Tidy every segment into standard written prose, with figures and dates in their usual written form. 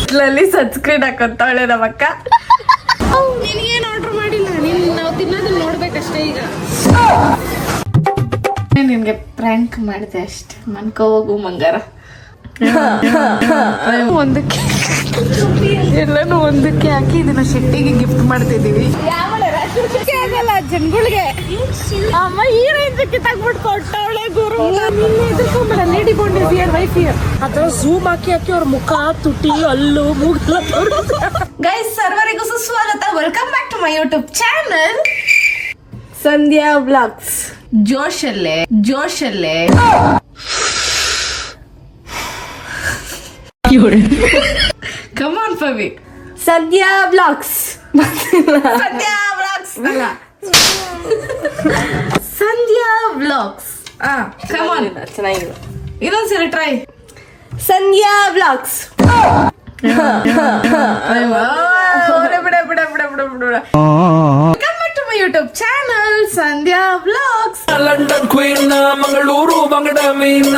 ಇದ್ರಲ್ಲಿ ಸನ್ಸ್ಕ್ರೀನ್ ಹಾಕೊಂತಾಳೆ ನಮ್ಮಕ್ಕ. ನಿನ್ಗೇನು ಆರ್ಡರ್ ಮಾಡಿಲ್ಲ, ನಾವು ತಿನ್ನೋದನ್ನ ನೋಡ್ಬೇಕಷ್ಟೇ. ಈಗ ನಿನ್ಗೆ ಪ್ರ್ಯಾಂಕ್ ಮಾಡಿದೆ ಅಷ್ಟೆ. ಮನ್ಕೋ ಹೋಗು ಮಂಗಾರ. ಒಂದಕ್ಕೆ ಎಲ್ಲಾನು ಒಂದಕ್ಕೆ ಹಾಕಿ ಇದನ್ನ ಶೆಟ್ಟಿಗೆ ಗಿಫ್ಟ್ ಮಾಡ್ತಿದೀವಿ. ಆಗಲ್ಲ ಜನಗಳಿಗೆ. ಅಮ್ಮ ಈ ರೇಂಜಕ್ಕೆ ತಗ್ಬಿಟ್ಟು ಕೊಟ್ಟವಳೆ ಗುರು. ಎದುರ್ಕೊಂಬೇಡ, lady Bond is here, wife here. ಅಥವಾ ಝೂಮ್ ಹಾಕಿ ಅವ್ರ ಮುಖ, ತುಟಿ, ಹಲ್ಲು, ಮೂಗಲ್ಲ ತೋರಿಸ್ತಾ. ಗೈಸ್, ಸರ್ವರಿಗೂ ಸುಸ್ವಾಗತ. Welcome back to my YouTube channel Sandhya vlogs. ಜೋಶಲ್ಲೇ come on Pavi. Sandhya vlogs ಅಲ್ಲ, ಸಂಧ್ಯಾ ವ್ಲಾಗ್ಸ್. ಕಮ್ ಆನ್, ಚೆನ್ನಾಗಿದೆ. ಇನ್ನೊಂದ್ಸರಿ try. Sandhya vlogs. YouTube channel Sandhya vlogs. London queen, Mangaluru ಬಂಗಡ ಮೀನ.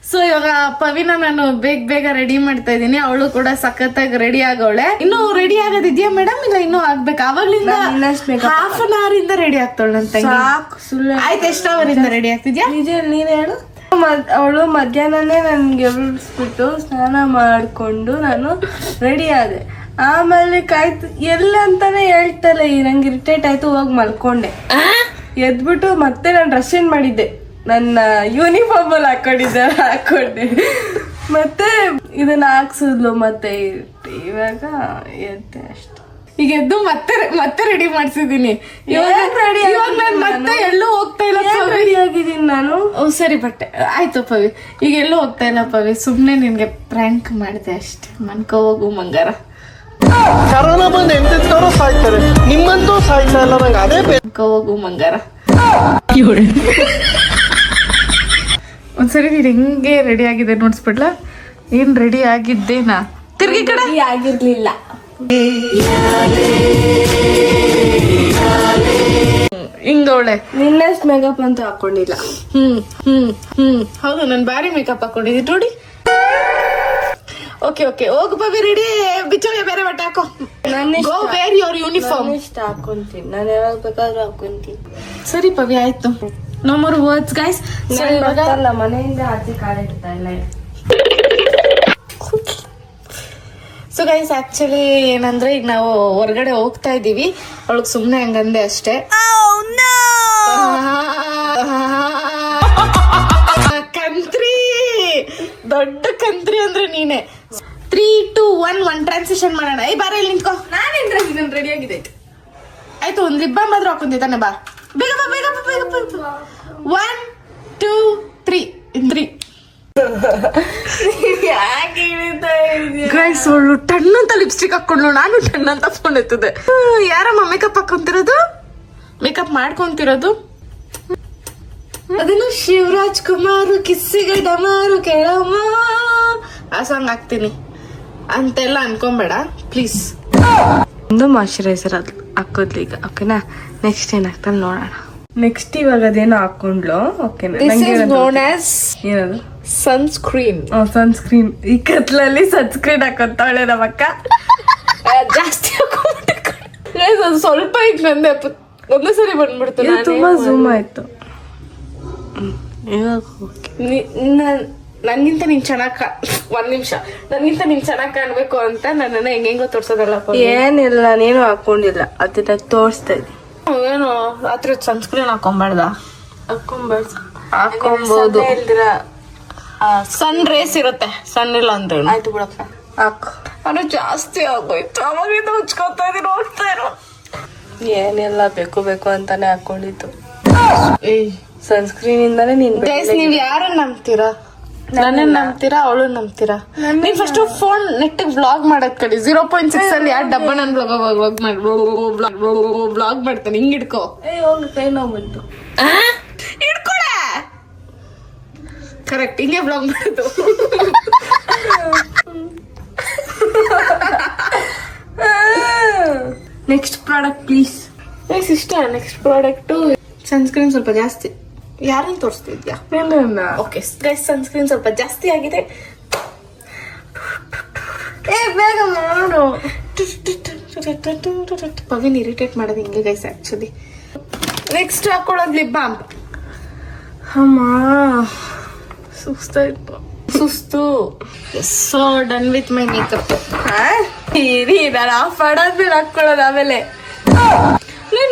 ಸೊ ಇವಾಗ ಪವಿನ ನಾನು ಬೇಗ ರೆಡಿ ಮಾಡ್ತಾ ಇದೀನಿ. ಅವಳು ಕೂಡ ಸಖತ್ತಾಗಿ ರೆಡಿ ಆಗವಳೆ. ಇನ್ನು ರೆಡಿ ಆಗೋದಿದ್ಯಾ ಮೇಡಮ್? ಇಲ್ಲ ಇನ್ನೂ ಆಗ್ಬೇಕು. ಅವಾಗ್ಲಿಂದ ಹಾಫ್ ಅನ್ ಅವರ್ ಇಂದ ರೆಡಿ ಆಗ್ತಾಳೆ ಅಂತ. ಆಯ್ತು, ಎಷ್ಟು ಅವರ್ ಇಂದ ರೆಡಿ ಆಗ್ತಿದ್ಯಾ? ನೀನ್ ಹೇಳು. ಅವಳು ಮಧ್ಯಾಹ್ನನೇ ನನ್ಗೆ ಎಬ್ಬಿಸ್ಬಿಟ್ಟು ಸ್ನಾನ ಮಾಡ್ಕೊಂಡು ನಾನು ರೆಡಿ ಆದೆ. ಆಮೇಲೆ ಕಾಯ್ತು ಎಲ್ಲ ಅಂತಾನೆ ಹೇಳ್ತಲ್ಲ, ನಂಗೆ ಇರಿಟೇಟ್ ಆಯ್ತು, ಹೋಗಿ ಮಲ್ಕೊಂಡೆ. ಎದ್ಬಿಟ್ಟು ಮತ್ತೆ ನಾನು ಡ್ರೆಸ್ ಚೇಂಜ್ ಮಾಡಿದ್ದೆ, ನನ್ನ ಯೂನಿಫಾರ್ಮ್ ಅಲ್ಲಿ ಹಾಕೊಂಡೆ. ಮತ್ತೆ ಇದನ್ನ ಹಾಕ್ಸಿದ್ಲು, ಮತ್ತೆ ಇವಾಗ ಎದ್ದೆ ಅಷ್ಟೆ. ಈಗ ಎದ್ದು ಮತ್ತೆ ರೆಡಿ ಮಾಡ್ಸಿದೀನಿ. ಇವಾಗ ನಾನು ಮತ್ತೆ ಎಲ್ಲೂ ಹೋಗ್ತಾ ಇಲ್ಲ. ರೆಡಿ ಆಗಿದ್ದೀನಿ ನಾನು. ಸರಿ ಬಟ್ಟೆ ಆಯ್ತು ಪವಿ. ಈಗ ಎಲ್ಲೂ ಹೋಗ್ತಾ ಇಲ್ಲ ಪವಿ, ಸುಮ್ನೆ ನಿನ್ಗೆ ಪ್ರ್ಯಾಂಕ್ ಮಾಡಿದೆ ಅಷ್ಟೆ. ಮನ್ಕೋ ಹೋಗು ಮಂಗಾರ. ಕರೋನಾ ಬಂದು ಎಂತೆಂತವ್ರು ಸಾಯ್ತಾರೆ, ನಿಮ್ಮಂತೂ ಸಾಯ್ತಾ ಇಲ್ಲ. ನಂಗೆ ಅದೇ ಮನ್ಕೋ ಹೋಗು ಮಂಗಾರ. ಒಂದ್ಸರಿ ನೀನ್ ಹೆಂಗೆ ರೆಡಿ ಆಗಿದೆ ನೋಡ್ಸ್ಬಿಡ್ಲಾ? ಏನ್ ರೆಡಿ ಆಗಿದ್ದೇನಾ? ತಿರ್ಗಿ ಕಡೆ ಆಗಿರ್ಲಿಲ್ಲ. ಹಿಂಗವಳೆ. ನಿನ್ನಷ್ಟು ಮೇಕಪ್ ಅಂತೂ ಹಾಕೊಂಡಿಲ್ಲ. ಹೌದು, ನಾನು ಭಾರಿ ಮೇಕಪ್ ಹಾಕೊಂಡಿದ್ದೆ ನೋಡಿ. ಓಕೆ ಹೋಗು ಪವಿ, ರೆಡಿ. ಬಿಚ್ಚೋಯ ಬೇರೆ ಬಟ್ಟೆ ಹಾಕೋ. Go wear your uniform. ಇಷ್ಟ ಹಾಕೊಂತೀನಿ, ನಾನು ಯಾವಾಗ ಬೇಕಾದ್ರೂ ಹಾಕೊಂತೀನಿ. ಸರಿ ಪವಿ, ಆಯ್ತು. No more words guys. ಮನೆಯಿಂದ ಆಚೆ ಕಾಲಿಡ್ತಾ ಇಲ್ಲ. ಸೊ ಗೈಸ್, ಆಕ್ಚುಲಿ ಏನಂದ್ರೆ ಈಗ ನಾವು ಹೊರಗಡೆ ಹೋಗ್ತಾ ಇದೀವಿ. ಅವಳಿಗೆ ಸುಮ್ನೆ ಹಂಗಂದೆ ಅಷ್ಟೇ. ಕಂತ್ರಿ, ದೊಡ್ಡ ಕಂತ್ರಿ ಅಂದ್ರೆ ನೀನೆ. 3, 2, 1 ಟ್ರಾನ್ಸಿಷನ್ ಮಾಡೋಣ. ಬಾರ ಇಲ್ಲಿ ನಿಂತ್ಕೋ. ನಾನು ರೆಡಿ ಆಗಿದೆ. ಆಯ್ತು, ಒಂದ್ ರಿಬ್ಬನ್ ಆದ್ರೂ ಹಾಕೊಂತಿದ್ದಾನೆ. ಬಾ ಬೇಗ ಬಾ. 1, 2, 3 ಗೈಸ್, ಅವಳು ಟನ್ ಅಂತ ಲಿಪ್ಸ್ಟಿಕ್ ಹಾಕೊಂಡ್ಲು, ನಾನು ಟನ್ ಅಂತ ಫೋನ್ ಎತ್ತದೆ. ಯಾರಮ್ಮ ಮೇಕಪ್ ಹಾಕೊಂತಿರೋದು, ಮೇಕಪ್ ಮಾಡ್ಕೊಂತಿರೋದು? ಅದನ್ನು ಶಿವರಾಜ್ ಕುಮಾರ್ ಕಿಸ್ಸಿಗೆ ಡಮಾರು ಕೇಳಮ್ಮ ಆ ಸಾಂಗ್ ಹಾಕ್ತೀನಿ ಅಂತೆಲ್ಲ ಅನ್ಕೊಂಬೇಡ ಪ್ಲೀಸ್. ಒಂದು ಮಾಯಶ್ಚರೈಸರ್ ಹಾಕೋದ್ಲಿ ಈಗ. ಓಕೆನಾ? ನೆಕ್ಸ್ಟ್ ಏನಾಗ್ತಾನೆ ನೋಡೋಣ. ನೆಕ್ಸ್ಟ್ ಇವಾಗ ಅದೇನೋ ಹಾಕೊಂಡ್ಲು. ಓಕೆನಾ? ಏನದು? ಸನ್ಸ್ಕ್ರೀನ್. ಸನ್ಸ್ಕ್ರೀನ್. ಈ ಕತ್ಲಲ್ಲಿ ಸನ್ಸ್ಕ್ರೀನ್ ಹಾಕೊಂತಾಳೆ ನಮ್ಮಕ್ಕ. ಜಾಸ್ತಿ ಅದು ಸ್ವಲ್ಪ ಈಗ ನಂದೆ ಒಂದೇ ಸರಿ ಬಂದ್ಬಿಡ್ತು. ತುಂಬಾ ಝೂಮ್ ಆಯ್ತು. ನನ್ಗಿಂತ ನೀನ್ ಚೆನ್ನಾಗ್ ಒಂದ್ ನಿಮಿಷ ನನ್ಗಿಂತ ನೀನ್ ಚೆನ್ನಾಗ್ ಕಾಣ್ಬೇಕು ಅಂತ ನನ್ನನ್ನ ಹೆಂಗೋ ತೋರ್ಸೋದಲ್ಲ. ಏನಿಲ್ಲ, ನಾನೇನು ಹಾಕೊಂಡಿಲ್ಲ, ಅದನ್ನ ತೋರಿಸ್ತಾ ಇದ್ದೆ. ಏನು ರಾತ್ರಿ ಸನ್ಸ್ಕ್ರೀನ್ ಹಾಕೊಂಬಾರ್ದ? ಹಾಕೊಂಬೋದು. ಸನ್ ರೇಸ್ ಇರುತ್ತೆ, ಸನ್ ಇಲ್ಲ ಅಂತ. ಆಯ್ತು ಬಿಡಪ್ಪ, ಹಾಕು. ಅದು ಜಾಸ್ತಿ ಆಗೋಯ್ತು, ಅವಾಗಿಂದ ಉಚ್ಕೊತಾ ಇದೀನಿ. ಹೋಗ್ತಾ ಇರೋ ಏನೆಲ್ಲ ಬೇಕು ಅಂತಾನೆ ಹಾಕೊಂಡಿತ್ತು. ಸನ್ಸ್ಕ್ರೀನ್ ಇಂದಾನೆ ನೀನ್. ನೀವ್ ಯಾರನ್ನ ನಂಬ್ತೀರಾ? ನನ್ನ ನಂಬ್ತೀರಾ, ಅವಳು ನಂಬ್ತೀರಾ? ನೀನ್ ಫಸ್ಟ್ ಫೋನ್ ನೆಟ್ಟಿಗೆ ವ್ಲಾಗ್ ಮಾಡಕ್ ಕಡಿ. 0.6 ಅಲ್ಲಿ ಯಾರು ಡಬ್ಬ ನನ್ ವ್ಲಾಗ್ ಮಾಡ್ತಾನೆ. ಹಿಂಗ್ ಹಿಡ್ಕೋ. ಕೈ ನೋವು ಬಂತು. ಹಿಡ್ಕೊಳ. ಕರೆಕ್ಟ್, ಹಿಂಗೆ ವ್ಲಾಗ್ ಮಾಡೋದು. Next product please. ಇಷ್ಟ. ನೆಕ್ಸ್ಟ್ ಪ್ರಾಡಕ್ಟ್ ಸನ್ಸ್ಕ್ರೀನ್ ಸ್ವಲ್ಪ ಜಾಸ್ತಿ. ಯಾರನ್ನ ತೋರಿಸ್ತಿದ್ಯಾ? ಓಕೆ ಗೈಸ್, ಸನ್ಸ್ಕ್ರೀನ್ ಸ್ವಲ್ಪ ಜಾಸ್ತಿ ಆಗಿದೆ. ಬೇಗ ಮಾಡು. ಪವಿನ್ ಇರಿಟೇಟ್ ಮಾಡೋದು ಹಿಂಗೆ ಗೈಸ್ ಆಕ್ಚುಲಿ. ನೆಕ್ಸ್ಟ್ ಹಾಕೊಳ್ಳೋದು ಲಿಪ್ ಬಾಮ್. ಅಮ್ಮ ಸುಸ್ತಾಯ್ತು. ಸುಸ್ತು. So done with my makeup. ಇರಿ ನಾನು ಆಫ್ ಮಾಡಾದ್ಮೇಲೆ ಹಾಕೊಳ್ಳೋದು ಆಮೇಲೆ.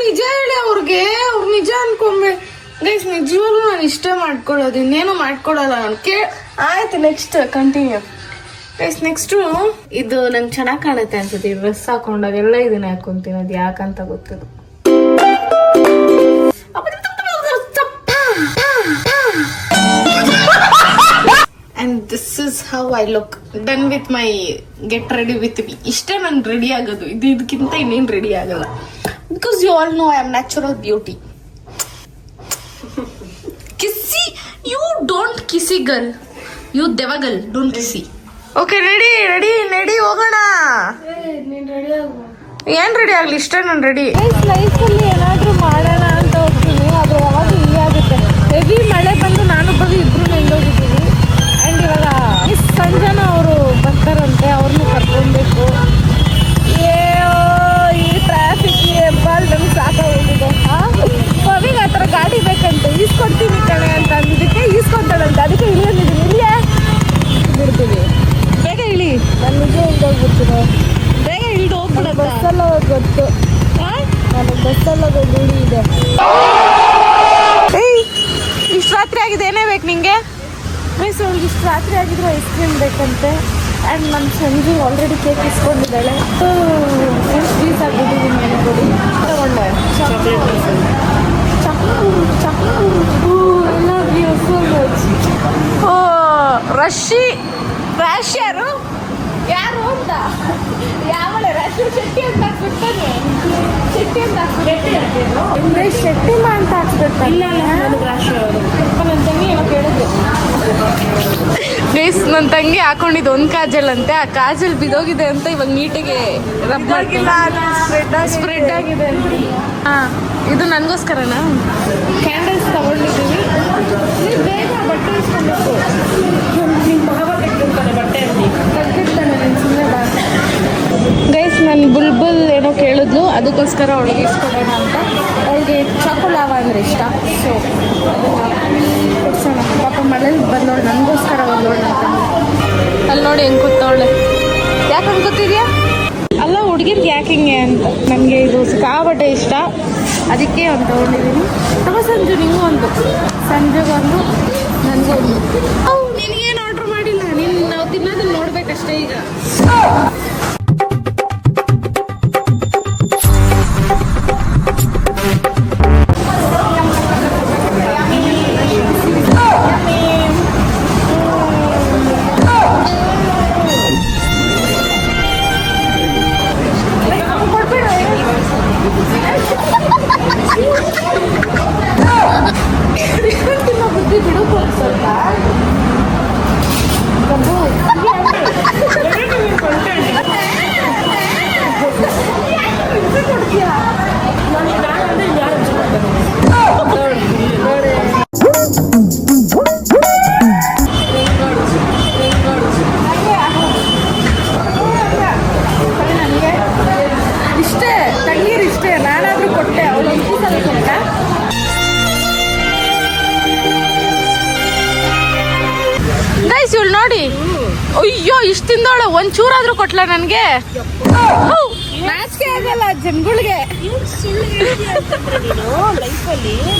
ನಿಜ ಹೇಳಿ ಅವ್ರಿಗೆ, ಅವ್ರು ನಿಜ ಅನ್ಕೊಂಬೆ ಗೈಸ್. ನಿಜವಾಗ್ಲೂ ನಾನು ಇಷ್ಟ ಮಾಡ್ಕೊಳ್ಳೋದು, ಇನ್ನೇನು ಮಾಡ್ಕೊಳಲ್ಲ ನಾನು. ಆಯ್ತು, ನೆಕ್ಸ್ಟ್ ಕಂಟಿನ್ಯೂ. ಗೈಸ್ ನೆಕ್ಸ್ಟು ಇದು ನಂಗೆ ಚೆನ್ನಾಗಿ ಕಾಣುತ್ತೆ ಅನ್ಸುತ್ತೆ. ಈ ಡ್ರೆಸ್ ಹಾಕೊಂಡಾಗೆಲ್ಲ ಇದನ್ನ ಹಾಕೊಂತೀನಿ, ಅದು ಯಾಕಂತ ಗೊತ್ತಿಲ್ಲ. And this is how I look. Done with my get ready with me. ಇಷ್ಟೇ ನಾನು ರೆಡಿ ಆಗೋದು, ಇದಕ್ಕಿಂತ ಇನ್ನೇನು ರೆಡಿ ಆಗಲ್ಲ. Because you all know I am natural beauty. Kissy, you don't kissy girl. You deva girl, don't kissy. Okay, ready ಹೋಗೋಣ. ನೀನ್ ready ಆಗು. ಏನ್ ರೆಡಿ ಆಗ್ಲಿ, ಇಷ್ಟ ನಾನು ರೆಡಿ. ಲೈಫಲ್ಲಿ ಏನಾದ್ರೂ ಮಾಡೋಣ ಅಂತ ಹೋಗ್ತೀನಿ, ಅದು ಯಾವಾಗ ಇಲ್ಲಿ ಆಗುತ್ತೆ. ಹೆವಿ ಮಳೆ ಬಂದು ನಾನು ಬರೀ ಇಬ್ರು ನೆಂದೋಗಿದ್ದೀವಿ. ಆ್ಯಂಡ್ ಇವಾಗ ಮಿಸ್ ಸಂಜನ ಅವರು ಬರ್ತಾರಂತೆ, ಅವ್ರನ್ನೂ ಕರ್ಕೊಬೇಕು. ಈ ಟ್ರಾಫಿಕ್ ಹೆಬ್ಬಾಲ್ ನಮ್ಗೆ ಸಾಕಾಗೋಗಿದೆ. ಪವಿಗೆ ಆ ಥರ ಗಾಡಿ ಬೇಕಂತೆ, ಈಸ್ಕೊಡ್ತೀನಿ ಕಣೆ ಅಂತ ಅಂದಿದ್ದಕ್ಕೆ ಈಸ್ಕೊತಾಳಂತೆ. ಅದಕ್ಕೆ ಇಳಿಯೋದಿದ್ದೀನಿ, ಇಲ್ಲಿಯೇ ಬಿಡ್ತೀವಿ. ಬೇಗ ಇಳಿ, ನಾನು ನಿಜ ಇಲ್ದೋಗ್ಬಿಡ್ತೀನಿ. ಬೇಗ ಇಳಿದು ಹೋಗ್ಬಿಡ. ಬಸ್ಸಲ್ಲ ಹೋಗಿ ಗೊತ್ತು, ನನಗೆ ಬಸ್ಸಲ್ಲ ಹೋಗಿ ರೂಢಿ ಇದೆ. ಇಷ್ಟು ರಾತ್ರಿ ಆಗಿದೆ, ಏನೇ ಬೇಕು ನಿಂಗೆ? ಮೀಸ್ ಅವ್ಳಿಗೆ ಇಷ್ಟು ರಾತ್ರಿ ಆಗಿದ್ರು ಐಸ್ ಕ್ರೀಮ್ ಬೇಕಂತೆ. ಆ್ಯಂಡ್ ನನ್ನ ಸಂಜು ಆಲ್ರೆಡಿ ಕೇಕ್ ಇಸ್ಕೊಂಡಿದ್ದಾಳೆ. ಸ್ವೀಸ್ ಆಗಿದ್ದೀನಿ ನೆನಪುಡಿ ತಗೊಂಡೆ. ಓ ರಶ್ ಯಾರು ಅಂತ ಯಾವಳೆ ರಾಶಿ ಶೆಟ್ಟಿ ಅಂತ ಹಾಕ್ಬಿಡ್ತಾನೆ. ಶೆಟ್ಟಿ ಅಂತ ಹಾಕ್ಬಿಟ್ಟು ಶೆಟ್ಟಿಮ ಅಂತ ಹಾಕ್ಬಿಡ್ತಾನೆ. ಇಲ್ಲ ರಾಶಿ ಅವರು ನನ್ನ ತಂಗಿ ಏನೋ ಕೇಳಿದ್ರು. ಗೈಸ್, ನನ್ನ ತಂಗಿ ಹಾಕೊಂಡಿದ್ದು ಒಂದು ಕಾಜಲ್ ಅಂತೆ. ಆ ಕಾಜಲ್ ಬಿದೋಗಿದೆ ಅಂತ ಇವಾಗ ನೀಟಿಗೆ ರಬ್ ಸ್ಪ್ರೆಡ್ ಆಗಿದೆ ಅಂತ. ಇದು ನನಗೋಸ್ಕರನಾ? ಕ್ಯಾಂಡಲ್ಸ್ ತಗೊಂಡಿದ್ದೀವಿ. ನೀವು ಬೇಗ ಬಟ್ಟೆ ಇಸ್ಕೊಬೇಕು. ನಿಮ್ಮ ಭಾವ ಕಟ್ಟಿರ್ತಾನೆ ಬಟ್ಟೆ ಕಟ್ಟಿರ್ತಾನೆ. ನೀನು ಸುಮ್ಮನೆ ಬಾ. ಗೈಸ್, ನನ್ನ ಬುಲ್ಬುಲ್ ಏನೋ ಕೇಳಿದ್ಲು, ಅದಕ್ಕೋಸ್ಕರ ಅವಳಿಗೆ ಇಸ್ಕೊಡೋಣ ಅಂತ. ಅವಳಿಗೆ ಚಾಕೋಲಾವ ಅಂದರೆ ಇಷ್ಟ. ಸೊ ಕೊಡ್ಸೋಣ. ಪಾಪ ಮಳೇಲಿ ಬಂದವಳು ನನಗೋಸ್ಕರ ಬಂದವಳು ಅಂತ. ಅಲ್ಲಿ ನೋಡಿ ಹೆಂಗೆ ಕೂತವಳೆ. ಯಾಕೆ ಹಂಗೆ ಕೂತಿದ್ಯಾ? ಅಲ್ಲ ಹುಡುಗಿರ್ಗೆ ಯಾಕೆ ಹಿಂಗೆ ಅಂತ. ನನಗೆ ಇದು ಸಿಕ್ಕಾಪಟ್ಟೆ ಇಷ್ಟ, ಅದಕ್ಕೆ ಒಂದು ತೊಗೊಂಡಿದ್ದೀನಿ. ತಗೋ ಸಂಜು, ನಿಂಗೂ ಒಂದು, ಸಂಜೆಗೊಂದು, ನನಗೊಂದು. ನಿನಗೇನು ಆರ್ಡ್ರ್ ಮಾಡಿಲ್ಲ, ನೀನು ನಾವು ತಿನ್ನೋದನ್ನ ನೋಡ್ಬೇಕಷ್ಟೇ ಈಗ. ಬುದ್ಧಿ ಬಿಡು ಸ್ವಲ್ಪ. ಇಷ್ಟೇ ತಂಗೀರಿಷ್ಟೇ, ನಾನಾದ್ರೂ ಕೊಟ್ಟೆ. ಅವಳು ಗೈಸ್, ಇವಳು ನೋಡಿ, ಅಯ್ಯೋ ಇಷ್ಟು ತಿಂದವಳೆ, ಒಂಚೂರಾದ್ರೂ ಕೊಟ್ಲ ನನಗೆ. ನಾಚಿಕೆ ಆಗಲ್ಲ ಜನಗಳಿಗೆ.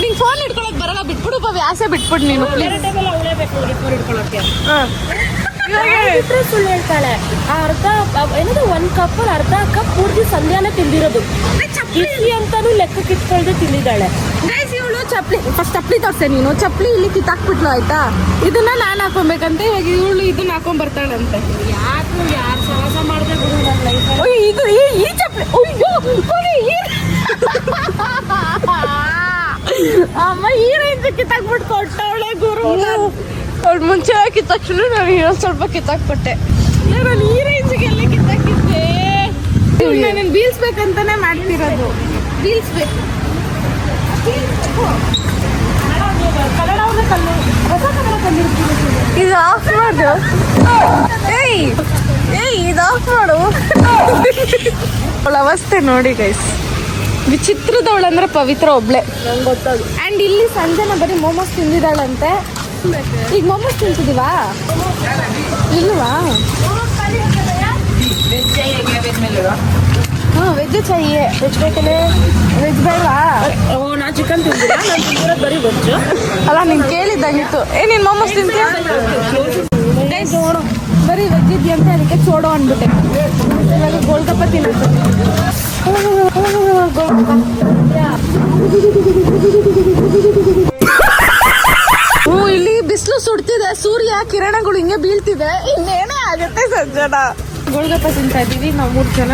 ನಿಂಗೆ ಫೋನ್ ಇಟ್ಕೊಳಕ್ ಬರಲ್ಲ, ಬಿಟ್ಬಿಡು ಪವಿ, ಆಸೆ ಬಿಟ್ಬಿಡು ನೀನು ಪ್ಲೀಸ್. ಸುಳ್ಳು ಹೇಳ್ತಾಳೆ. ಅರ್ಧ ಏನದು 1 ಕಪ್ ಅರ್ಧ ಕಪ್ ಪೂರ್ತಿ ಸಂಧ್ಯಾನ ತಿಂದಿರೋದು. ಇಡ್ಲಿ ಅಂತಾನು ಲೆಕ್ಕಕ್ಕೆ ಇಟ್ಕೊಳ್ದೆ ತಿಂದಿದ್ದಾಳೆ. ಗೈಸ್, ಇವಳು ಚಪ್ಲಿ, ಫಸ್ಟ್ ಚಪ್ಲಿ ತೋರ್ಸೆ ನೀನು. ಚಪ್ಲಿ ಇಲ್ಲಿ ಕಿತ್ತಾಕ್ಬಿಟ್ಲು ಆಯ್ತಾ. ಇದನ್ನ ನಾನು ಹಾಕೊಬೇಕಂತ, ಇವಾಗ ಇವಳು ಇದನ್ನ ಹಾಕೊಂಡ್ ಬರ್ತಾಳಂತೆ. ಯಾರು ಸಾಹಸ ಮಾಡದೆ ಬಿಡು ನನ್ನ ಲೈಫ್. ಇದು ಈ ಚಪ್ಲಿ, ಅಯ್ಯೋ ಅಮ್ಮ ಈ ರೇಂಜ್ ಕಿತ್ತಾಕ್ಬಿಟ್ಟು ಕೊಟ್ಟವಳೆ ಗುರು. ಅವ್ಳು ಮುಂಚೆ ಹಾಕಿದ ತಕ್ಷಣ ನಾನು ಇನ್ನೊಂದು ಸ್ವಲ್ಪ ಕಿತ್ತಾಕ್ಕೊಟ್ಟೆ. ನಾನು ಈ ರೇಂಜ್ಗೆಲ್ಲ ಕಿತ್ತಾಕಿದ್ದೆ. ನಾನು ಬೀಳ್ಸ್ಬೇಕಂತಾನೆ ಮಾಡ್ತಿರೋದು. ಬೀಳ್ಸ್ಬೇಕು. ಕನ್ನಡವನ್ನ ಕಲ್ಲು ಹೊಸ ಕನ್ನಡ ಕಲ್ಲಿರ್ತೀನಿ. ಇದು ಆಫ್ ಮಾಡು. ಏಯ್ ಇದು ಆಫ್ ಮಾಡು. ಅವಳ ಅವಸ್ಥೆ ನೋಡಿ ಗೈಸ್. ವಿಚಿತ್ರದವಳಂದ್ರೆ ಪವಿತ್ರ ಒಬ್ಳೆ. ನಂಗೆ ಗೊತ್ತಾಗ. ಅಂಡ್ ಇಲ್ಲಿ ಸಂಜೆನ ಬರೀ ಮೋಮೋಸ್ ತಿಂದಿದ್ದಾಳಂತೆ. ಈಗ ಮೋಮೋಸ್ ತಿಂತಿದೀವಾ ಇಲ್ವಾ? ಹಾಂ ವೆಜ್ चाहिए. ವೆಜ್ ಬೇಕೇ? ವೆಜ್ ಬೇಡವಾ? ನಾ ಚಿಕನ್ ತಿಂದಿಲ್ಲ, ನಾನು ತಿಂದಿರೋದು ಬರೀ ವೆಜ್. ಅಲ್ಲ ನೀನು ಕೇಳಿದ್ದಾಗಿತ್ತು. ನೀನು ಮೋಮೋಸ್ ತಿಂತೀಯ? ಬರೀ ವೆಜ್ ಇದೆಯಂತೆ, ಅದಕ್ಕೆ ಚೋಡೋ ಅಂದ್ಬಿಟ್ಟೆ. ಇವಾಗ ಗೋಲ್ಗಪ್ಪ ತಿನ್ನೋದು. ಇಲ್ಲಿ ಬಿಸಿಲು ಸುಡ್ತಿದೆ, ಸೂರ್ಯ ಕಿರಣಗಳು ಹಿಂಗೆ ಬೀಳ್ತಿದೆ. ಇನ್ನೇನೇ ಆಗುತ್ತೆ ಸಂಜನ. ಗೋಲ್ಗಪ್ಪ ತಿಂತಾ ಇದ್ದೀವಿ ನಾವು 3 ಜನ.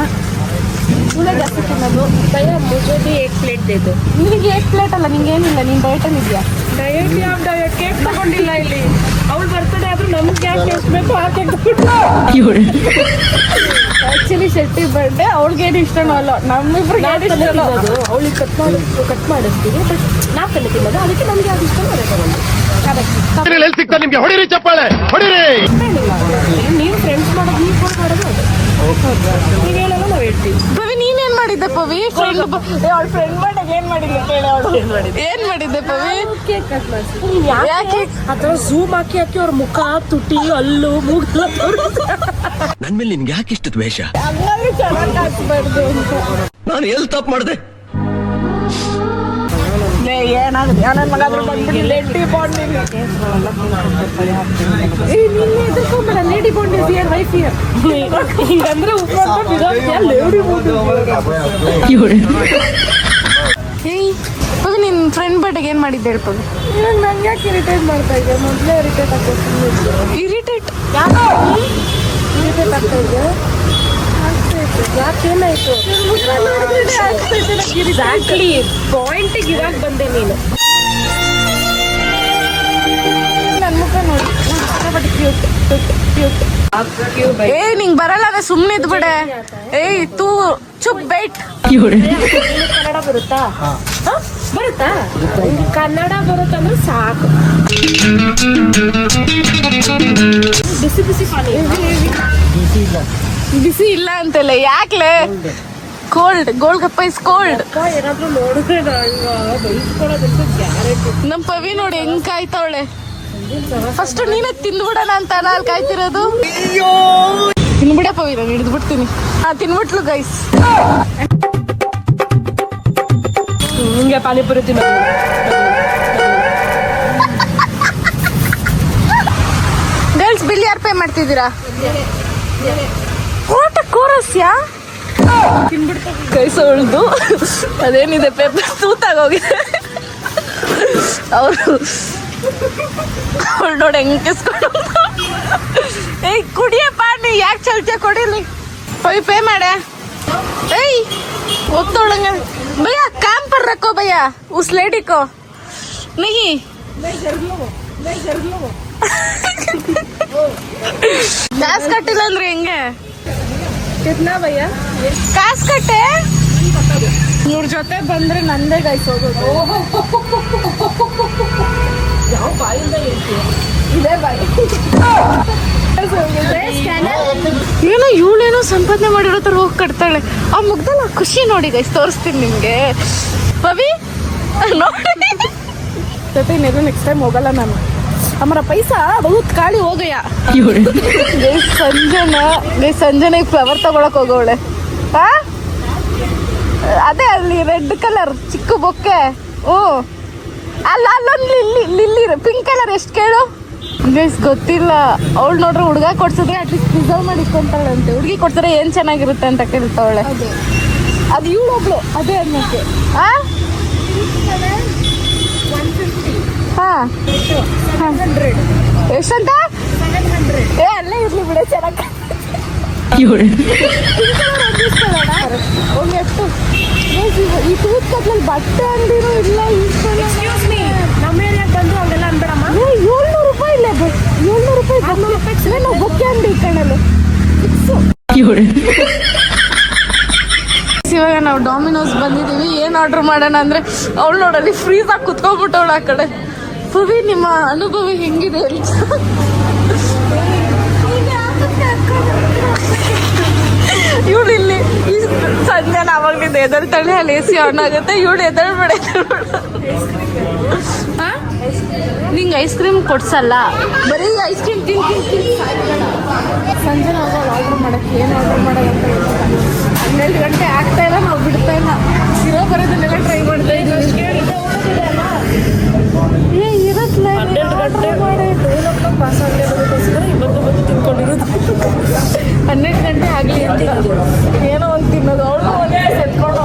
ಹುಳ ಜಾಸ್ತಿ ತಿನ್ನೋದು. ಮುಜೆ 1 ಪ್ಲೇಟ್ ದೇದು. ನಿನಗೆ 1 ಪ್ಲೇಟ್ ಅಲ್ಲ, ನಿಂಗೆ ಏನಿಲ್ಲ, ನೀನು ಡಯಟಲ್ಲಿ ಇದೆಯಾ? ಡಯಟ್ ಯಾವ ಡಯಟ್? ಕೇಕ್ ತಗೊಂಡಿಲ್ಲ ಇಲ್ಲಿ. ಅವಳು ಬರ್ತಡೆ ಆದ್ರೂ ನಮ್ಗೆ ಯಾಕೆ ಎಷ್ಟು ಬೇಕೋ ಆ ಕೇಕ್ ಆಕ್ಚುಲಿ ಶೆಟ್ಟಿ ಬರ್ಡೇ, ಅವ್ಳಿಗೇನು ಇಷ್ಟನೋ ಅಲ್ಲ, ನಮ್ಮಿಬ್ರಿಗೆ ಏನು ಇಷ್ಟನೋ. ಅವಳಿಗೆ ಕಟ್ ಮಾಡಿಸ್ತೀವಿ, ಬಟ್ ನಾ ತಲೆ ತಿನ್ನೋದು, ಅದಕ್ಕೆ ನಮ್ಗೆ ಅದು ಇಷ್ಟ ಎಲ್ಲಿ ಸಿಗ್ತಾ ನಿಮ್ಗೆ? ಹೊಡಿರಿ ಚಪ್ಪಾಳೆ, ಹೊಡಿರಿ. ನೀವು ಫ್ರೆಂಡ್ಸ್ ಮಾಡೋದು, ನೀವು ಫೋನ್ ಮಾಡೋದು ಅದು. ನೀವು ಹೇಳಲ್ಲ, ನಾವು ಹೇಳ್ತೀವಿ. ಪವಿ ನೀನೇನ್ ಮಾಡಿದ್ದೆ ಪವಿ? ಫ್ರೆಂಡ್ ಅವಳ ಫ್ರೆಂಡ್ ಬರ್ಡೇಗೆ ಏನ್ ಮಾಡಿದ್ದೆ ಕೇಳಿ. ಅವಳು ಏನ್ ಮಾಡಿದ್ದೆ ಪವಿ? ಕೇಕ್ ಕಟ್ ಮಾಡಿಸ್ತೀವಿ. ಯಾಕೆ ಅಥವಾ ಝೂಮ್ ಹಾಕಿ ಅವ್ರ ಮುಖ, ತುಟಿ, ಹಲ್ಲು, ಮೂಗಲ್ಲ ತೋರಿಸ್ತು. ನನ್ ಮೇಲೆ ನಿನ್ಗೆ ಯಾಕೆ ಇಷ್ಟ ದ್ವೇಷ? ಹಂಗಾಗಿ ಚೆನ್ನಾಗಿ ಹಾಕ್ಬಾರ್ದು ಅಂತ. ನಾನು ಎಲ್ಲಿ ತಪ್ಪು ಮಾಡಿದೆ? ಏನಾಗುತ್ತೆ ನನ್ನ ಮಗ ಬಂದ್ಬಿಟ್ಟು ಲೇಡಿ ಬಾಂಡ್. ನಿನ್ನೆ ಎದುರ್ಕೊಂಬೇಡ, lady Bond is here wife here. ಹಿಂಗಂದ್ರೆ ಲೇಡಿ ಪವಿ ನಿನ್ ಫ್ರೆಂಡ್ ಬರ್ಡೇಗೆ ಏನ್ ಮಾಡಿದ್ದೆ ಹೇಳಿ ಪವಿ? ಇವಾಗ ನಂಗೆ ಯಾಕೆ ಇರಿಟೇಟ್ ಮಾಡ್ತಾ ಇದ್ದೆ? ಮೊದಲೇ ಇರಿಟೇಟ್ ಆಗ್ತದೆ. ಇರಿಟೇಟ್ ಇರಿಟೇಟ್ ಆಗ್ತಾ ಇದೆ. ಯಾಕೇನಾಯ್ತು? ಎಕ್ಸಾಕ್ಟ್ಲಿ ಪಾಯಿಂಟಿಗೆ ಇವಾಗ ಬಂದೆ ನೀನು. ನನ್ನ ಮುಖ ನೋಡಿ, ಕ್ಯೂಟ್ ಕ್ಯೂಟ್. ಏ ನಿಂಗ್ ಬರಲ್ಲ, ಸುಮ್ಮನೆ ಇದ್ಬಿಡೆ. ಏಯ್ ತೂ ಚುಪ್ ಬೈಟ್. ಕನ್ನಡ ಬರುತ್ತಾ? ಬರುತ್ತಾ? ಕನ್ನಡ ಬರುತ್ತಂದ್ರೆ ಸಾಕು. ಬಿಸಿ ಬಿಸಿ ಪಾನಿ. ಬಿಸಿ ಇಲ್ಲ ಅಂತಲ್ಲ, ಯಾಕ್ಲೆ? ಕೋಲ್ಡ್. Golgappa is cold. ಏನಾದ್ರು ನೋಡಿದ್ರೆ ಬೈಸ್ಕೊಳ್ಳೋದಂತ ಗ್ಯಾರಂಟಿ. ನಮ್ ಪವಿ ನೋಡಿ ಹೆಂಗ್ ಕಾಯ್ತವಳೆ. ಫಸ್ಟ್ ನೀನೇ ತಿಂದ್ಬಿಡೋಣ ಅಂತ ಅಲ್ಲಿ ಕಾಯ್ತಿರೋದು. ತಿನ್ಬಿಡ ಪವಿ, ನಾನು ಹಿಡಿದ್ಬಿಡ್ತೀನಿ. ತಿನ್ಬಿಟ್ಲು ಗೈಸ್. ಹಿಂಗೆ ಪಾನಿಪುರಿ ತಿನ್ನೋದು. ಗರ್ಲ್ಸ್ ಬಿಲ್ ಯಾರು ಪೇ ಮಾಡ್ತಿದ್ದೀರಾ? ಊಟ ಕೋರಸ್ಯಾ ಗೈಸ್ ಅವಳ್ದು ಅದೇನಿದೆ ಪೇಪರ್ ತೂತಾಗೋಗಿದೆ. ಅವರು ಅವಳು ನೋಡಿ ಹೆಂಗ್ ಕಿಸ್ಕೊಂಡು. ಏಯ್ ಕುಡಿಯಪ್ಪ, ನೀ ಯಾಕೆ ಚಲ್ತಿಯ ಕೊಡಿಲಿ. ಪವಿ ಪೇ ಮಾಡೆ. ಏಯ್ ಒತ್ತೋಳಂಗ ಭಯ್ಯ, ಕಾಮ್ ಪರ್ ರಕ್ಕೋ ಭಯ್ಯ, ಉಸ್ ಲೇಡಿ ಕೋ नहीं. ಕಾಸ್ ಕಟ್ಟಿಲ್ಲ ಅಂದ್ರೆ ಹೆಂಗೆ? ಕಿತ್ನಾ ಭಯ್ಯ? ಕಾಸ್ ಕಟ್ಟೆ. ಇವ್ರ ಜೊತೆ ಬಂದ್ರೆ ನಂದೇ ಗೈಸ್ ಹೋಗೋದು. ಯಾವ ಬಾಯಿಂದ ಹೇಳ್ತೀಯ? ಇದೇ ಬಾಯಿ. ಏನೋ ಇವಳೇನೋ ಸಂಪಾದನೆ ಮಾಡಿರೋ ತರ ಹೋಗಿ ಕಟ್ತಾಳೆ. ಆ ಮುಗ್ದಲ್ಲ ಖುಷಿ ನೋಡಿ ಗೈಸ್, ತೋರಿಸ್ತೀನಿ ನಿಮ್ಗೆ. ಪವಿ ನೋಡಿ ಜೊತೆ ಇನ್ನೇನು ನೆಕ್ಸ್ಟ್ ಟೈಮ್ ಹೋಗಲ್ಲ ನಾನು. हमारा पैसा बहुत ಖಾಲಿ हो गया. ಸಂಜನೆ ಫ್ಲವರ್ ತಗೊಳಕ್ ಹೋಗೋಳೆ. ಅದೇ ಅಲ್ಲಿ ರೆಡ್ ಕಲರ್ ಚಿಕ್ಕ ಬೊಕ್ಕೆ. ಅಲ್ಲೊಂದು ಲಿಲ್ಲಿ ಪಿಂಕ್ ಕಲರ್ ಎಷ್ಟು ಕೇಳು ಗೈಸ್? ಗೊತ್ತಿಲ್ಲ. ಅವಳು ನೋಡ್ರೆ ಹುಡುಗ ಕೊಡ್ಸಿದ್ರೆ ಅಟ್ಲೀಸ್ಟ್ ಪ್ರಿಸರ್ವ್ ಮಾಡಿ ಇಟ್ಕೊಂತಾಳಂತೆ. ಹುಡುಗಿ ಕೊಡ್ಸಿದ್ರೆ ಏನ್ ಚೆನ್ನಾಗಿರುತ್ತೆ ಅಂತ ಕೇಳ್ತಾವಳೆ. ಅದು ಇವಳೊಬ್ಳು ಅದೇ ಅನ್ನಕ್ಕೆ. ಎಷ್ಟಂತ? ಏ ಅಲ್ಲೇ ಇರ್ಲಿ ಬಿಡ, ಚೆನ್ನಾಗಿ ಎಷ್ಟು ಈ ಟೂತ್ ಕಟ್ಲಲ್ಲಿ ಬಟ್ಟೆ ಅಂಗಡಿನೂ ಇಲ್ಲ. ನಮ್ಮ ಏರಿಯಾಗ ಬಂದು ಅವೆಲ್ಲ ಅನ್ಬೇಡಮ್ಮ. 700 ರೂಪಾಯಿ ಇಲ್ಲ, 700 ರೂಪಾಯಿ ನಾವು ಬೊಕ್ಕೆ ಅಂಗಡಿ ಕಣಲು. ಇವಾಗ ನಾವು ಡಾಮಿನೋಸ್ ಬಂದಿದ್ದೀವಿ. ಏನು ಆರ್ಡರ್ ಮಾಡೋಣ ಅಂದರೆ ಅವಳು ನೋಡಲ್ಲಿ ಫ್ರೀಸ್ ಆಗಿ ಕುತ್ಕೊಂಡ್ಬಿಟ್ಟವಳು ಆ ಕಡೆ. ಪವಿ ನಿಮ್ಮ ಅನುಭವ ಹೆಂಗಿದೆ? ಇವಳು ಇಲ್ಲಿ ಸಂಜೆ ಆವಾಗಲಿಂದ ಎದಳ್ತಾಳೆ, ಅಲ್ಲಿ ಎ ಸಿ ಆನ್ ಆಗುತ್ತೆ, ಇವಳು ಎದಳ್ಬೇಡ. ನಿಂಗೆ ಐಸ್ ಕ್ರೀಮ್ ಕೊಡ್ಸಲ್ಲ, ಬರೀ ಐಸ್ ಕ್ರೀಮ್ ತಿಂತೀನಿ. ಸಂಜೆ ನಾವು ಆರ್ಡರ್ ಮಾಡಕ್ಕೆ ಏನು ಆರ್ಡರ್ ಮಾಡೋದಂತ 12 ಗಂಟೆ ಆಗ್ತಾ ಇಲ್ಲ, ನಾವು ಬಿಡ್ತಾ ಇಲ್ಲ. ಇರೋ ಬರೋದನ್ನೆಲ್ಲ ಟ್ರೈ ಮಾಡ್ತಾ ಇದ್ದೀವಿ. ಇರತ್ಲೆ 12 ಗಂಟೆ ಪಾಸ್ ಆಗಿರೋದಕ್ಕೋಸ್ಕರ ಇವತ್ತು ಬಂದು ತಿನ್ಕೊಂಡಿರೋದು. 12 ಗಂಟೆ ಆಗಲಿ ಅಂತ ಏನೋ ಒಂದು ತಿನ್ನೋದು. ಅವಳು ಸೆಟ್ಕೊಂಡು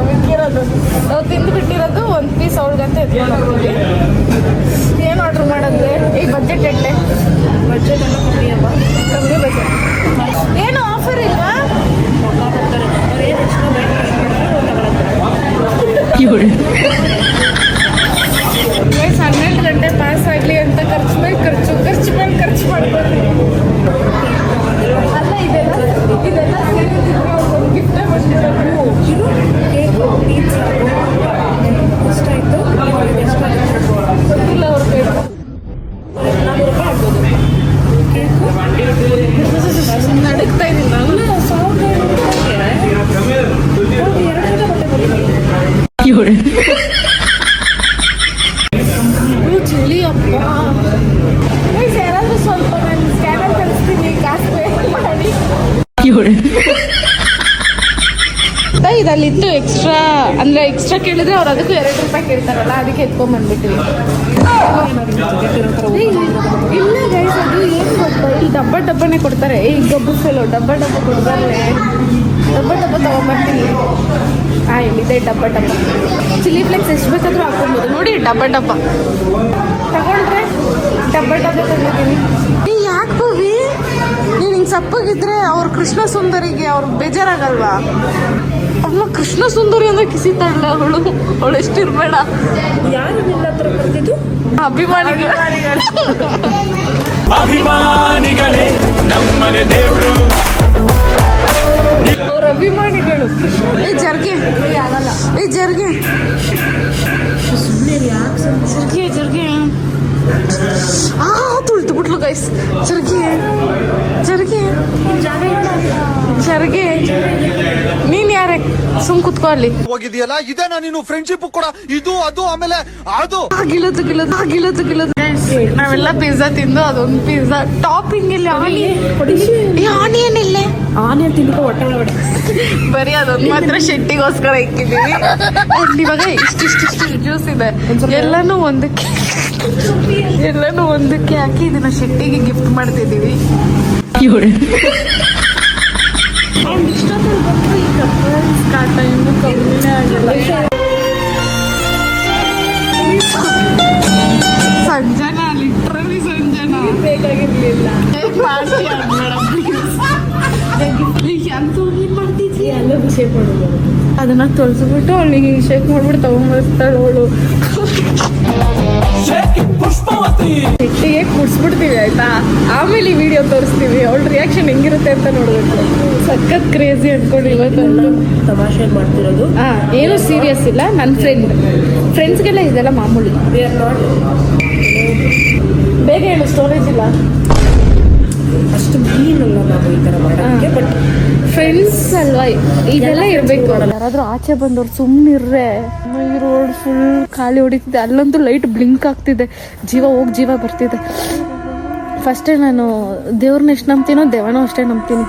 ಮಿಕ್ಕಿರೋದು ನಾವು ತಿಂದು ಬಿಟ್ಟಿರೋದು ಒಂದು ಪೀಸ್ ಅವಳಿಗಂತ ಎತ್ಕೊಂಡು ಹೋಗ್ತೀವಿ. ಏನು ಆರ್ಡ್ರ್ ಮಾಡೋದು? ಈಗ ಬಜೆಟ್ ಎಟ್ಟೆ? ಬಜೆಟ್ ಎಲ್ಲ ಕಮ್ಮಿ ಅಮ್ಮ, ಕಮ್ಮಿ ಬಜೆಟ್. ಏನು ಆಫರ್ ಇಲ್ವಾ? 12 ಗಂಟೆ ಪಾಸ್ ಆಗಲಿ ಅಂತ ಖರ್ಚು ಮೇಲೆ ಖರ್ಚು ಮಾಡ್ಬೋದು. ಅಲ್ಲ ಇದೆಲ್ಲ ಗಿಫ್ಟೇ ಬಂದಿರೋದು. ಎಷ್ಟಾಯಿತು? ಗೊತ್ತಿಲ್ಲ ಅವ್ರ ಬೇಕು. ನಡಕ್ತಾ ಇದ್ದೀನಿ ನಾನು. ಚಳಿ ಅಪ್ಪ. ಯಾರಾದ್ರೂ ಸ್ವಲ್ಪ ನಾನು ಸ್ಕ್ಯಾನರ್ ಕಳಿಸ್ತೀನಿ, ಕಾಸು ಪೇ ಮಾಡಿ. ಇದಲ್ಲಿತ್ತು ಎಕ್ಸ್ಟ್ರಾ, ಅಂದ್ರೆ ಎಕ್ಸ್ಟ್ರಾ ಕೇಳಿದ್ರೆ ಅವ್ರು ಅದಕ್ಕೂ 2 ರೂಪಾಯಿ ಕೇಳ್ತಾರಲ್ಲ, ಅದಕ್ಕೆ ಎತ್ಕೊಂಡ್ಬಂದ್ಬಿಟ್ಟಿವಿ. ಇಲ್ಲ ಗೈಸ್, ಅದು ಏನು ಗೊತ್ತಾ, ಇಲ್ಲಿ ಡಬ್ಬನೇ ಕೊಡ್ತಾರೆ. ಈ ಗಬ್ಬು ಫೆಲೋ ಡಬ್ಬ ಕೊಡ್ತಾರೆ. ಡಬ್ಬ ತಗೊಂಬರ್ತೀನಿ. ಇಲ್ಲಿದೆ ಡಬ್ಬ. ಚಿಲ್ಲಿ ಫ್ಲೆಕ್ಸ್ ಎಷ್ಟು ಬೇಕಾದ್ರೂ ಹಾಕೊಬೋದು. ನೋಡಿ ಡಬ್ಬ ತಗೊಂಡ್ರೆ ಡಬ್ಬ ತಂದಿದ್ದೀನಿ. ಯಾಕೆ ಹೋಗಿ ನೀನು ಹಿಂಗೆ ಸಪ್ಪಗಿದ್ರೆ ಅವ್ರು ಕೃಷ್ಣ ಸುಂದರಿಗೆ ಅವ್ರು ಬೇಜಾರಾಗಲ್ವಾ? ಅಮ್ಮ ಕೃಷ್ಣ ಸುಂದರಿ ಅಂದ್ರೆ ಕಿಸಿತಾಳಲ್ಲ ಅವಳು ಎಷ್ಟಿರ್ಬೇಡ. ಯಾರು ನಿನ್ನ ಹತ್ರ ಬರ್ತಿದ್ದು? ಅಭಿಮಾನಿಗಳೇ ನಮ್ಮನೆ ದೇವರು, ಅವ್ರ ಅಭಿಮಾನಿಗಳು. ಜರ್ಗೆ ತುಳಿದು ಬಿಟ್ಲು ಗೈಸ್. ಜರ್ಗೆ ನೀನ್ ಯಾರೇ ಸುಮ್ ಕುತ್ಕೋ ಅಲ್ಲಿ. ಹೋಗಿದೆಯಲ್ಲ ಇದೇನಾ ನೀನು ಫ್ರೆಂಡ್ಶಿಪ್ ಕೂಡ? ಇದು ಅದು ಆಮೇಲೆ ಅದು ಗಿಲದು. ನಾವೆಲ್ಲ ಪಿಜ್ಜಾ ತಿಂದು ಅದೊಂದು ಪಿಜ್ಜಾ ಟಾಪಿಂಗ್ ಇಲ್ಲಿ ಆನಿಯನ್ ಇಲ್ಲೇ ಆನಿಯನ್ ತಿಂದು ಹೊಟ್ಟೆ ಒಳಗಡೆ ಬರೀ ಅದೊಂದು ಮಾತ್ರ ಶೆಟ್ಟಿಗೋಸ್ಕರ ಇಕ್ಕಿದ್ದೀವಿ. ಇವಾಗ ಇಷ್ಟಿಷ್ಟು ಜ್ಯೂಸ್ ಇದೆ. ಎಲ್ಲಾನು ಒಂದಕ್ಕೆ ಹಾಕಿ ಇದನ್ನ ಶೆಟ್ಟಿಗೆ ಗಿಫ್ಟ್ ಮಾಡ್ತಿದ್ದೀವಿ. ಇಷ್ಟೊತ್ತಲ್ಲಿ ಬಂದು ಈ ಕಾಟ ಇನ್ನೂ ಕಮ್ಮಿನೇ ಆಗಿಲ್ಲ. ಸಂಜನಾ ಲಿಟ್ರಲಿ ಸಂಜನಾ ಬೇಕಾಗಿರ್ಲಿಲ್ಲ. ಪಾರ್ಟಿ ಅಂತೂ ಏನ್ ಮಾಡ್ತಿದ್ವಿ? ಎಲ್ಲ ಶೇಕ್ ಮಾಡೋದು. ಅದನ್ನ ತೊಳೆಸ್ಬಿಟ್ಟು ಅವಳಿಗೆ ಶೇಕ್ ಮಾಡ್ಬಿಟ್ಟು ತಗೊಂಡ್ಬರ್ತಾಳೆ ಅವಳು. ಶೆಟ್ಟಿಗೆ ಕುಡ್ಸ್ಬಿಡ್ತೀವಿ ಆಯ್ತಾ, ಆಮೇಲೆ ಈ ವಿಡಿಯೋ ತೋರಿಸ್ತೀವಿ. ಅವಳ ರಿಯಾಕ್ಷನ್ ಹೆಂಗಿರುತ್ತೆ ಅಂತ ನೋಡ್ಬೇಕು. ಸಖತ್ ಕ್ರೇಜಿ ಅನ್ಕೊಂಡು ಇವತ್ತು ತಮಾಷೆ ಮಾಡ್ತಿರೋದು. ಏನು ಸೀರಿಯಸ್ ಇಲ್ಲ. ನನ್ನ ಫ್ರೆಂಡ್ಸ್ಗೆಲ್ಲ ಇದೆಲ್ಲ ಮಾಮೂಲಿ. ಬೇಗ ಹೇಳು, ಸ್ಟೋರೇಜ್ ಇಲ್ಲ ಅಷ್ಟು ಮೀನಲ್ಲ ನಾವು ಈ ಥರ ಮಾಡೋಕ್ಕೆ. ಬಟ್ ಫ್ರೆಂಡ್ಸ್ ಅಲ್ವಾ, ಇದೆಲ್ಲ ಇರಬೇಕು. ಯಾರಾದ್ರೂ ಆಚೆ ಬಂದವ್ರು ಸುಮ್ಮನಿರ್ರೆ. ಈ ರೋಡ್ ಫುಲ್ ಖಾಲಿ ಹೊಡಿತಿದೆ. ಅಲ್ಲಂತೂ ಲೈಟ್ ಬ್ಲಿಂಕ್ ಆಗ್ತಿದೆ. ಜೀವ ಬರ್ತಿದೆ. ಫಸ್ಟೇ ನಾನು ದೇವ್ರನ್ನ ಎಷ್ಟು ನಂಬ್ತೀನೋ ದೇವನೂ ಅಷ್ಟೇ ನಂಬ್ತೀನಿ.